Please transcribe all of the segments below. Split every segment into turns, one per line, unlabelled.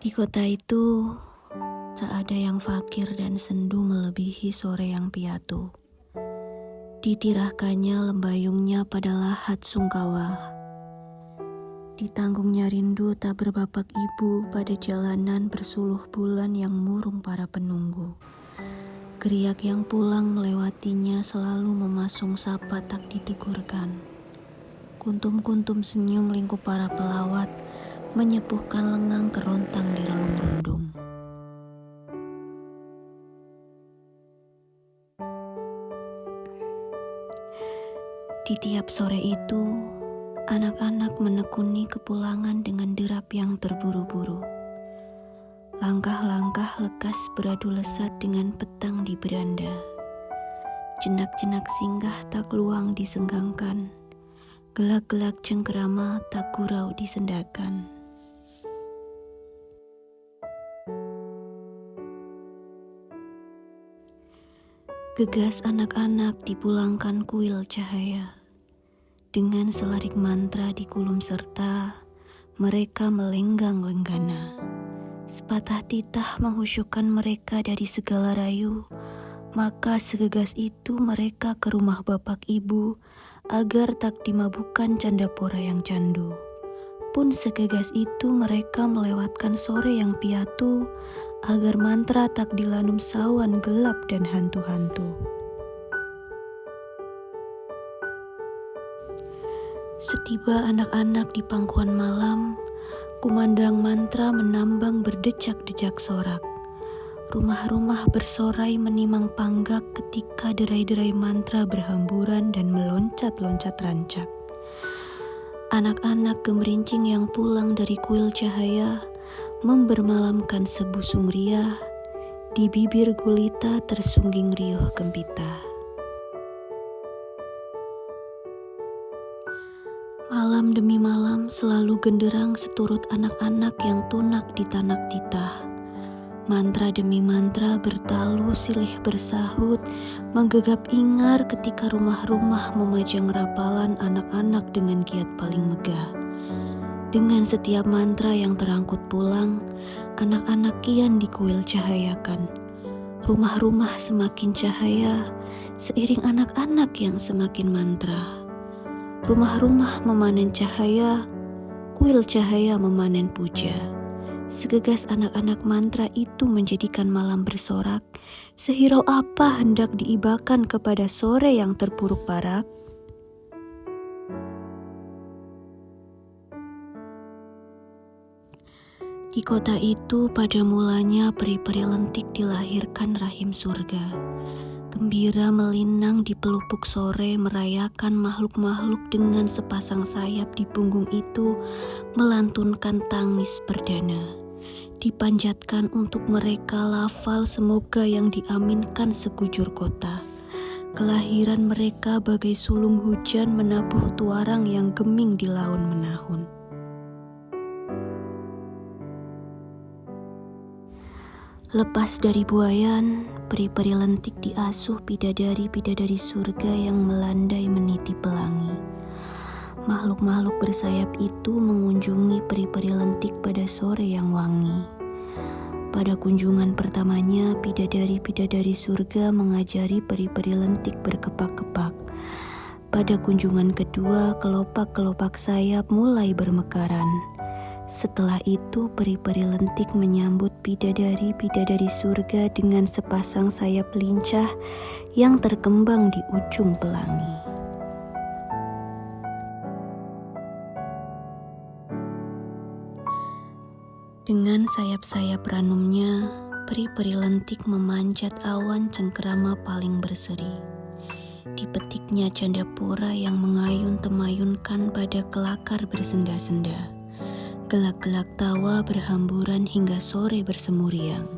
Di kota itu, tak ada yang fakir dan sendu melebihi sore yang piatu. Ditirahkannya lembayungnya pada lahat sungkawa. Ditanggungnya rindu tak berbapak ibu pada jalanan bersuluh bulan yang murung para penunggu. Geriak yang pulang melewatinya selalu memasung sapa tak ditegurkan. Kuntum-kuntum senyum lingkup para pelawat menyepuhkan lengang kerontang di relung rundung. Di tiap sore itu, anak-anak menekuni kepulangan dengan derap yang terburu-buru. Langkah-langkah lekas beradu lesat dengan petang di beranda. Jenak-jenak singgah tak luang disenggangkan. Gelak-gelak cengkerama tak gurau disendakan. Gegas anak-anak dipulangkan kuil cahaya. Dengan selarik mantra di kulum serta, mereka melenggang lenggana. Sepatah titah menghusyukkan mereka dari segala rayu, maka segegas itu mereka ke rumah bapak ibu, agar tak dimabukkan candapora yang candu. Pun segegas itu mereka melewatkan sore yang piatu, agar mantra tak dilanum sawan gelap dan hantu-hantu. Setiba anak-anak di pangkuan malam, kumandang mantra menambang berdecak-decak sorak. Rumah-rumah bersorai menimang panggak ketika derai-derai mantra berhamburan dan meloncat-loncat rancak. Anak-anak gemerincing yang pulang dari kuil cahaya membermalamkan sebusung riah, di bibir gulita tersungging riuh gempita. Malam demi malam selalu genderang seturut anak-anak yang tunak di tanak titah. Mantra demi mantra bertalu silih bersahut, menggegap ingar ketika rumah-rumah memajang rapalan anak-anak dengan giat paling megah. Dengan setiap mantra yang terangkut pulang, anak-anak kian dikuil cahayakan. Rumah-rumah semakin cahaya, seiring anak-anak yang semakin mantra. Rumah-rumah memanen cahaya, kuil cahaya memanen puja. Segegas anak-anak mantra itu menjadikan malam bersorak, sehirau apa hendak diibakan kepada sore yang terpuruk parak. Di kota itu pada mulanya peri-peri lentik dilahirkan rahim surga. Gembira melinang di pelupuk sore merayakan makhluk-makhluk dengan sepasang sayap di punggung itu melantunkan tangis perdana. Dipanjatkan untuk mereka lafal semoga yang diaminkan sekujur kota. Kelahiran mereka bagai sulung hujan menabuh tuarang yang geming di laun menahun. Lepas dari buayan, peri-peri lentik diasuh bidadari-bidadari surga yang melandai meniti pelangi. Makhluk-makhluk bersayap itu mengunjungi peri-peri lentik pada sore yang wangi. Pada kunjungan pertamanya, bidadari-bidadari surga mengajari peri-peri lentik berkepak-kepak. Pada kunjungan kedua, kelopak-kelopak sayap mulai bermekaran. Setelah itu, peri-peri lentik menyambut bidadari-bidadari surga dengan sepasang sayap lincah yang terkembang di ujung pelangi. Dengan sayap-sayap ranumnya, peri-peri lentik memanjat awan cengkerama paling berseri. Dipetiknya candapora yang mengayun-temayunkan pada kelakar bersenda-senda. Gelak-gelak tawa berhamburan hingga sore bersemu riang.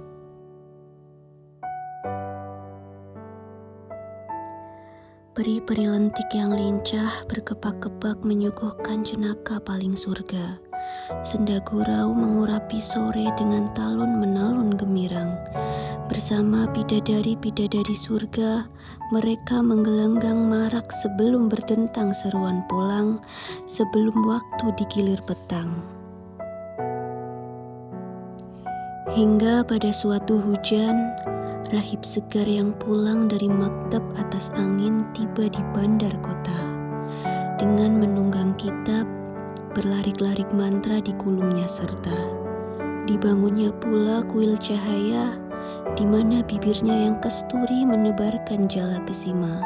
Peri-peri lentik yang lincah berkepak-kepak menyuguhkan jenaka paling surga. Senda gurau mengurapi sore dengan talun-menalun gemirang. Bersama bidadari-bidadari surga, mereka menggelenggang marak sebelum berdentang seruan pulang, sebelum waktu digilir petang. Hingga pada suatu hujan, rahib segar yang pulang dari maktab atas angin tiba di bandar kota. Dengan menunggang kitab, berlarik-larik mantra di kulumnya serta dibangunnya pula kuil cahaya, di mana bibirnya yang kesturi menebarkan jala kesima.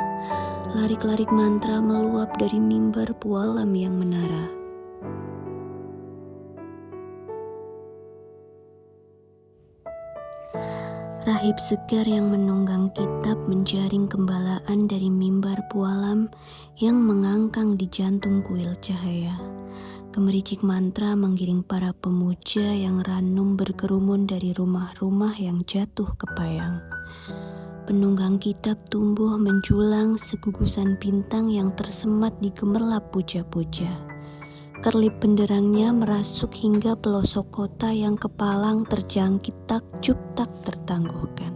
Larik-larik mantra meluap dari mimbar pualam yang menara. Rahib segar yang menunggang kitab menjaring gembalaan dari mimbar pualam yang mengangkang di jantung kuil cahaya. Gemericik mantra menggiring para pemuja yang ranum berkerumun dari rumah-rumah yang jatuh ke payang. Penunggang kitab tumbuh menjulang segugusan bintang yang tersemat di gemerlap puja-puja. Kerlip benderangnya merasuk hingga pelosok kota yang kepalang terjangkit takjub tak tertangguhkan.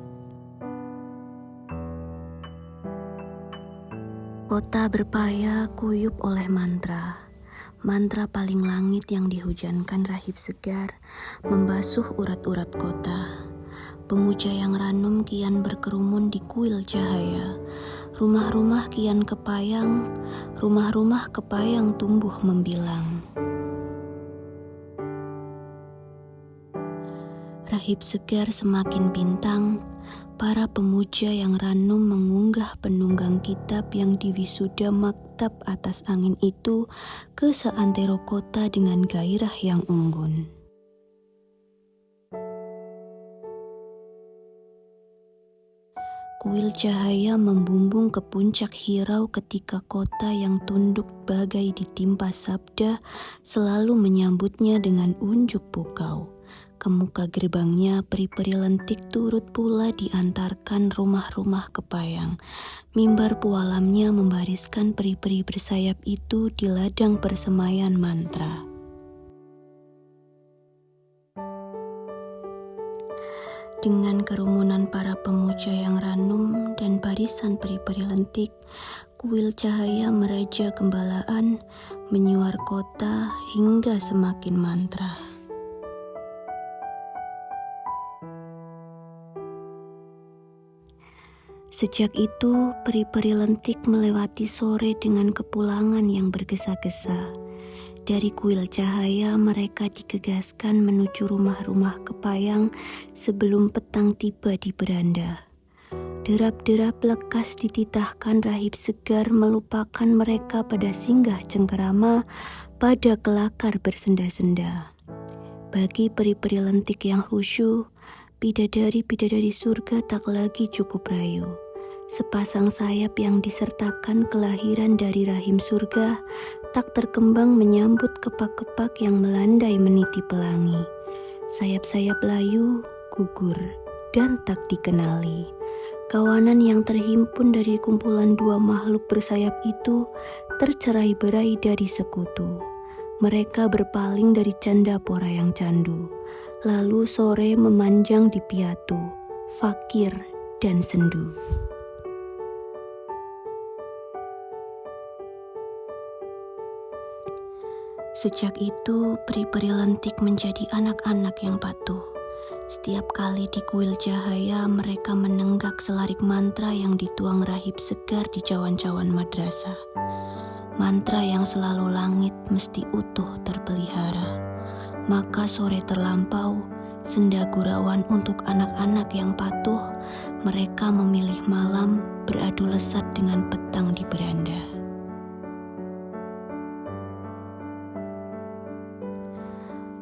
Kota berpaya kuyup oleh mantra. Mantra paling langit yang dihujankan rahib segar membasuh urat-urat kota. Pemuja yang ranum kian berkerumun di kuil cahaya. Rumah-rumah kian kepayang, rumah-rumah kepayang tumbuh membilang. Rahib segar semakin bintang, para pemuja yang ranum mengunggah penunggang kitab yang diwisuda maktab atas angin itu ke seantero kota dengan gairah yang unggun. Kuil cahaya membumbung ke puncak hirau ketika kota yang tunduk bagai ditimpa sabda selalu menyambutnya dengan unjuk pukau. Ke muka gerbangnya peri-peri lentik turut pula diantarkan rumah-rumah kepayang. Mimbar pualamnya membariskan peri-peri bersayap itu di ladang persemaian mantra. Dengan kerumunan para pemuja yang ranum dan barisan peri-peri lentik, kuil cahaya meraja gembalaan, menyuar kota hingga semakin mantra. Sejak itu, peri-peri lentik melewati sore dengan kepulangan yang bergesa-gesa. Dari kuil cahaya mereka digegaskan menuju rumah-rumah kepayang sebelum petang tiba di beranda. Derap-derap lekas dititahkan rahib segar melupakan mereka pada singgah cengkerama, pada kelakar bersenda-senda. Bagi peri-peri lentik yang khusyuk, bidadari-bidadari surga tak lagi cukup rayu. Sepasang sayap yang disertakan kelahiran dari rahim surga tak terkembang menyambut kepak-kepak yang melandai meniti pelangi. Sayap-sayap layu, gugur, dan tak dikenali. Kawanan yang terhimpun dari kumpulan dua makhluk bersayap itu tercerai-berai dari sekutu. Mereka berpaling dari candapora yang candu. Lalu sore memanjang di piatu, fakir, dan sendu. Sejak itu, peri-peri lentik menjadi anak-anak yang patuh. Setiap kali di kuil cahaya, mereka menenggak selarik mantra yang dituang rahib segar di cawan-cawan madrasah. Mantra yang selalu langit mesti utuh terpelihara. Maka sore terlampau, senda gurauan untuk anak-anak yang patuh, mereka memilih malam beradu lesat dengan petang di beranda.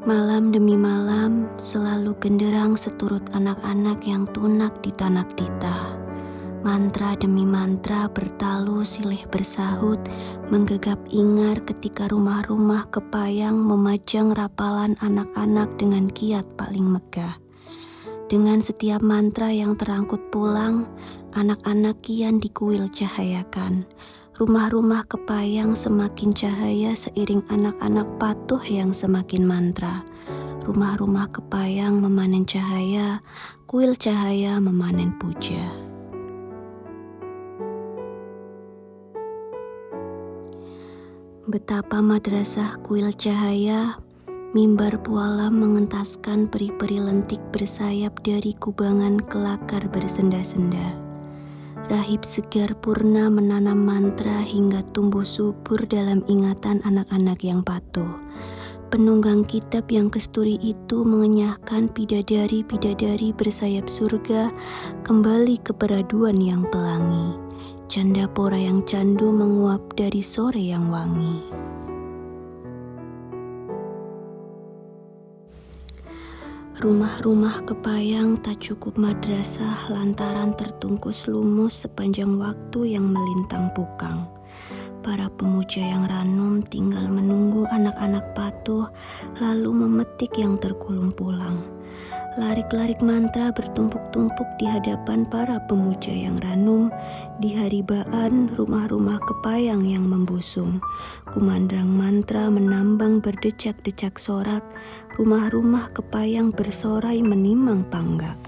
Malam demi malam, selalu genderang seturut anak-anak yang tunak di tanak titah. Mantra demi mantra bertalu silih bersahut, menggegap ingar ketika rumah-rumah kepayang memajang rapalan anak-anak dengan kiat paling megah. Dengan setiap mantra yang terangkut pulang, anak-anak kian dikuil cahayakan. Rumah-rumah kepayang semakin cahaya seiring anak-anak patuh yang semakin mantra. Rumah-rumah kepayang memanen cahaya, kuil cahaya memanen puja. Betapa madrasah kuil cahaya Mimbar pualam mengentaskan peri-peri lentik bersayap dari kubangan kelakar bersenda-senda. Rahib segar purna menanam mantra hingga tumbuh subur dalam ingatan anak-anak yang patuh. Penunggang kitab yang kesturi itu mengenyahkan bidadari-bidadari bersayap surga kembali ke peraduan yang pelangi. Candapora yang candu menguap dari sore yang wangi. Rumah-rumah kepayang tak cukup madrasah lantaran tertungkus lumus sepanjang waktu yang melintang pukang. Para pemuja yang ranum tinggal menunggu anak-anak patuh lalu memetik yang terkulung pulang. Larik-larik mantra bertumpuk-tumpuk di hadapan para pemuja yang ranum, di haribaan rumah-rumah kepayang yang membusung. Kumandang mantra menambang berdecak-decak sorak, rumah-rumah kepayang bersorai menimang panggak.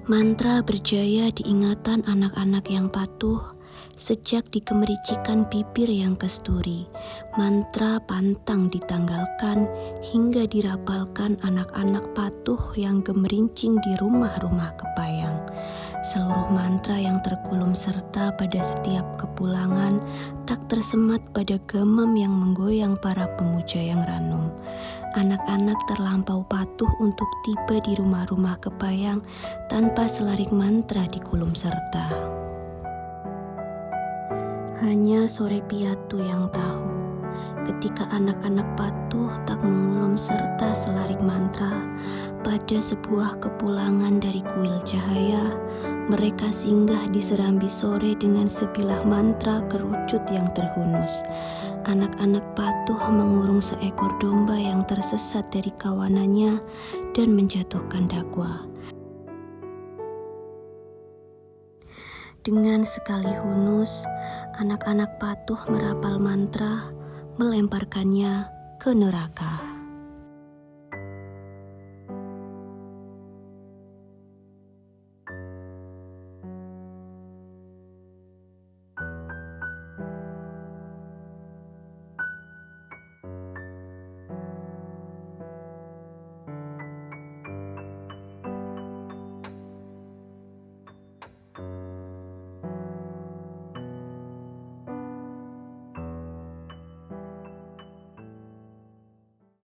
Mantra berjaya di ingatan anak-anak yang patuh, sejak dikemericikan bibir yang kesturi. Mantra pantang ditanggalkan hingga dirapalkan anak-anak patuh yang gemerincing di rumah-rumah kepayang. Seluruh mantra yang terkulum serta pada setiap kepulangan tak tersemat pada gamam yang menggoyang para pemuja yang ranum. Anak-anak terlampau patuh untuk tiba di rumah-rumah kepayang tanpa selarik mantra dikulum serta. Hanya sore piatu yang tahu, ketika anak-anak patuh tak mengulum serta selarik mantra, pada sebuah kepulangan dari kuil cahaya, mereka singgah di serambi sore dengan sebilah mantra kerucut yang terhunus. Anak-anak patuh mengurung seekor domba yang tersesat dari kawanannya dan menjatuhkan dakwah. Dengan sekali hunus, anak-anak patuh merapal mantra, melemparkannya ke neraka.